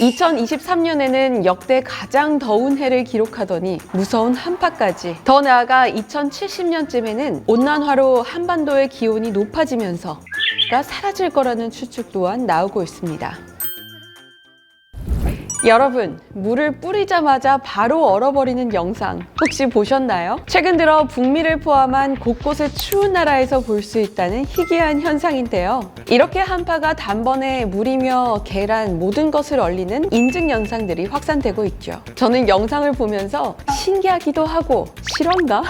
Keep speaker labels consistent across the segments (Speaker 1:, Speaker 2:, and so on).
Speaker 1: 2023년에는 역대 가장 더운 해를 기록하더니 무서운 한파까지. 더 나아가 2070년쯤에는 온난화로 한반도의 기온이 높아지면서 가 사라질 거라는 추측 또한 나오고 있습니다. 여러분, 물을 뿌리자마자 바로 얼어버리는 영상 혹시 보셨나요? 최근 들어 북미를 포함한 곳곳의 추운 나라에서 볼 수 있다는 희귀한 현상인데요. 이렇게 한파가 단번에 물이며 계란 모든 것을 얼리는 인증 영상들이 확산되고 있죠. 저는 영상을 보면서 신기하기도 하고 실화인가?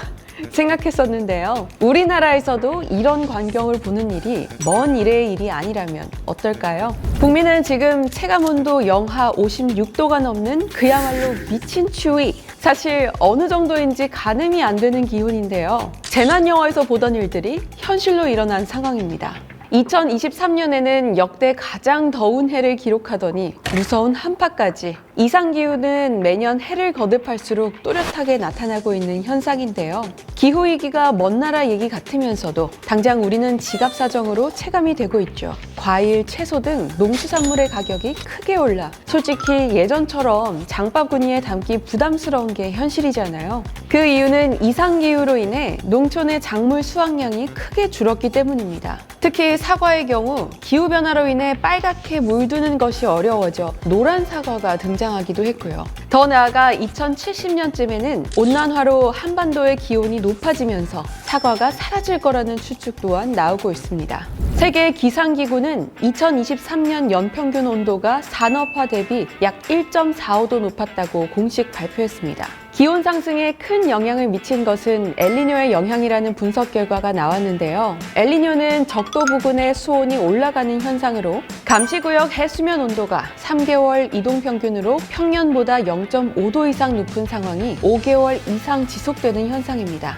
Speaker 1: 생각했었는데요. 우리나라에서도 이런 광경을 보는 일이 먼 미래의 일이 아니라면 어떨까요? 북미는 지금 체감온도 영하 56도가 넘는 그야말로 미친 추위. 사실 어느 정도인지 가늠이 안 되는 기온인데요. 재난 영화에서 보던 일들이 현실로 일어난 상황입니다. 2023년에는 역대 가장 더운 해를 기록하더니 무서운 한파까지. 이상기후는 매년 해를 거듭할수록 또렷하게 나타나고 있는 현상인데요. 기후위기가 먼 나라 얘기 같으면서도 당장 우리는 지갑 사정으로 체감이 되고 있죠. 과일, 채소 등 농수산물의 가격이 크게 올라 솔직히 예전처럼 장바구니에 담기 부담스러운 게 현실이잖아요. 그 이유는 이상기후로 인해 농촌의 작물 수확량이 크게 줄었기 때문입니다. 특히 사과의 경우 기후변화로 인해 빨갛게 물드는 것이 어려워져 노란 사과가 등장하기도 했고요. 더 나아가 2070년쯤에는 온난화로 한반도의 기온이 높아지면서 사과가 사라질 거라는 추측 또한 나오고 있습니다. 세계 기상기구는 2023년 연평균 온도가 산업화 대비 약 1.45도 높았다고 공식 발표했습니다. 기온 상승에 큰 영향을 미친 것은 엘니뇨의 영향이라는 분석 결과가 나왔는데요. 엘니뇨는 적도 부근의 수온이 올라가는 현상으로 감시구역 해수면 온도가 3개월 이동평균으로 평년보다 0.5도 이상 높은 상황이 5개월 이상 지속되는 현상입니다.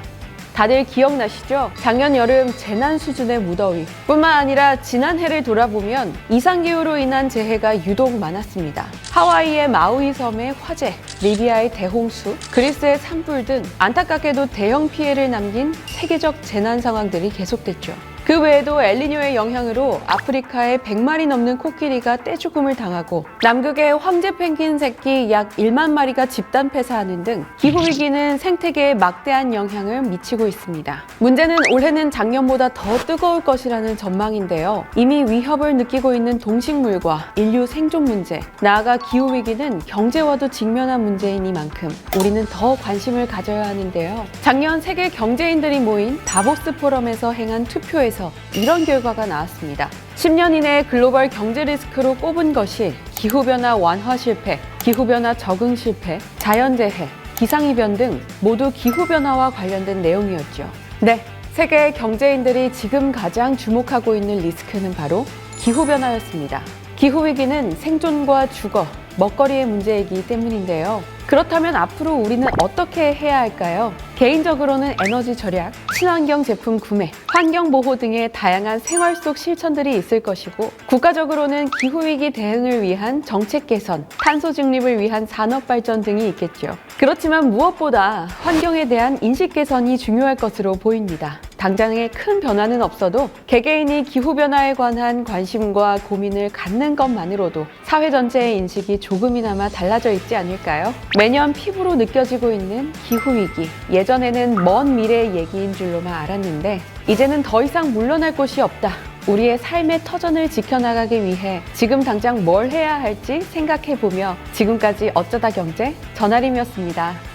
Speaker 1: 다들 기억나시죠? 작년 여름 재난 수준의 무더위 뿐만 아니라 지난해를 돌아보면 이상기후로 인한 재해가 유독 많았습니다. 하와이의 마우이 섬의 화재, 리비아의 대홍수, 그리스의 산불 등 안타깝게도 대형 피해를 남긴 세계적 재난 상황들이 계속됐죠. 그 외에도 엘니뇨의 영향으로 아프리카의 100마리 넘는 코끼리가 떼죽음을 당하고 남극의 황제 펭귄 새끼 약 1만 마리가 집단 폐사하는 등 기후위기는 생태계에 막대한 영향을 미치고 있습니다. 문제는 올해는 작년보다 더 뜨거울 것이라는 전망인데요. 이미 위협을 느끼고 있는 동식물과 인류 생존 문제, 나아가 기후위기는 경제와도 직면한 문제이니만큼 우리는 더 관심을 가져야 하는데요. 작년 세계 경제인들이 모인 다보스 포럼에서 행한 투표에서 이런 결과가 나왔습니다. 10년 이내 글로벌 경제 리스크로 꼽은 것이 기후변화 완화 실패, 기후변화 적응 실패, 자연재해, 기상이변 등 모두 기후변화와 관련된 내용이었죠. 네, 세계 경제인들이 지금 가장 주목하고 있는 리스크는 바로 기후변화였습니다. 기후위기는 생존과 주거, 먹거리의 문제이기 때문인데요. 그렇다면 앞으로 우리는 어떻게 해야 할까요? 개인적으로는 에너지 절약, 친환경 제품 구매, 환경보호 등의 다양한 생활 속 실천들이 있을 것이고, 국가적으로는 기후위기 대응을 위한 정책 개선, 탄소 중립을 위한 산업 발전 등이 있겠죠. 그렇지만 무엇보다 환경에 대한 인식 개선이 중요할 것으로 보입니다. 당장의 큰 변화는 없어도 개개인이 기후변화에 관한 관심과 고민을 갖는 것만으로도 사회 전체의 인식이 조금이나마 달라져 있지 않을까요? 매년 피부로 느껴지고 있는 기후위기. 예전에는 먼 미래의 얘기인 줄로만 알았는데 이제는 더 이상 물러날 곳이 없다. 우리의 삶의 터전을 지켜나가기 위해 지금 당장 뭘 해야 할지 생각해보며 지금까지 어쩌다 경제 전아림이었습니다.